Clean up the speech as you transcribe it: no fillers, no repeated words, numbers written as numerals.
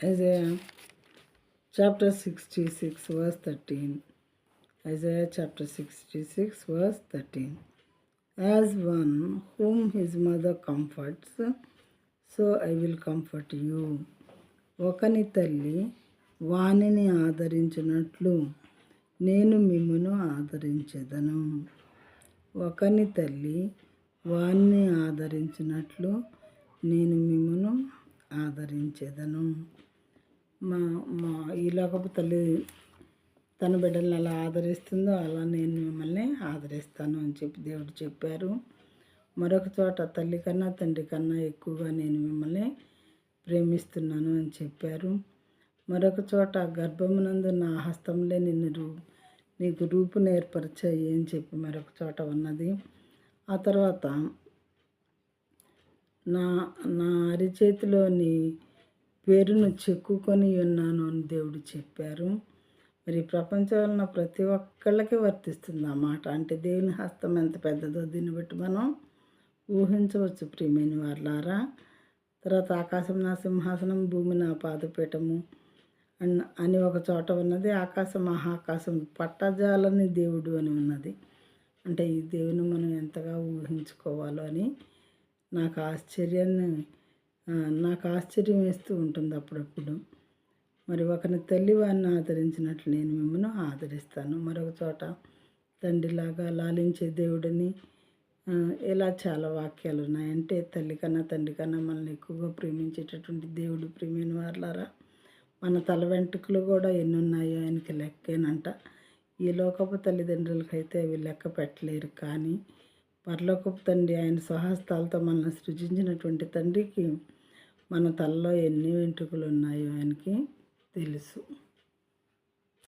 Isaiah chapter 66 verse 13. Isaiah chapter 66 verse 13. As one whom his mother comforts, so I will comfort you. ఒకని తల్లి వానిని ఆదరించినట్లు నేను మిమ్మును ఆదరించెదను. ఒకని తల్లి వాణ్ణి ఆదరించినట్లు నేను మిమ్మును ఆదరించెదను. ఈ లోకపు తల్లి తన బిడ్డలను ఎలా ఆదరిస్తుందో అలా నేను మిమ్మల్ని ఆదరిస్తాను అని చెప్పి దేవుడు చెప్పారు. మరొక చోట తల్లి కన్నా తండ్రి కన్నా ఎక్కువగా నేను మిమ్మల్ని ప్రేమిస్తున్నాను అని చెప్పారు. మరొక చోట గర్భమునందు నా హస్తంలో నీకు రూపును ఏర్పరిచాయి అని చెప్పి మరొక చోట ఉన్నది. ఆ తర్వాత నా నా అరిచేతిలో నీ పేరును చెక్కుకొని ఉన్నాను అని దేవుడు చెప్పారు. మరి ప్రపంచంలో ప్రతి ఒక్కళ్ళకి వర్తిస్తుంది ఆ మాట. అంటే దేవుని హస్తం ఎంత పెద్దదో దీన్ని బట్టి మనం ఊహించవచ్చు ప్రియమైన వారలారా. తర్వాత ఆకాశం నా సింహాసనం, భూమి నా పాదపీఠము అని ఒక చోట ఉన్నది. ఆకాశం మహాకాశం పట్టజాలని దేవుడు అని ఉన్నది. అంటే ఈ దేవుని మనం ఎంతగా ఊహించుకోవాలో అని నాకు ఆశ్చర్యం వేస్తూ ఉంటుంది అప్పుడప్పుడు. మరి ఒకరి తల్లి వారిని ఆదరించినట్లు నేను మిమ్మల్ని ఆదరిస్తాను. మరొక చోట తండ్రిలాగా లాలించే దేవుడిని, ఇలా చాలా వాక్యాలు ఉన్నాయి. అంటే తల్లి కన్నా తండ్రి కన్నా మనల్ని ఎక్కువగా ప్రేమించేటటువంటి దేవుడు. ప్రేమైన వారలారా, మన తల వెంట్రుకలు కూడా ఎన్ని ఉన్నాయో ఆయనకి లెక్కేనంట. ఈ లోకపు తల్లిదండ్రులకైతే అవి లెక్క పెట్టలేరు. కానీ పరలోకపు తండ్రి ఆయన స్వహస్తాలతో మనల్ని సృజించినటువంటి తండ్రికి మన తలలో ఎన్ని వెంట్రుకలు ఉన్నాయో ఆయనకి తెలుసు.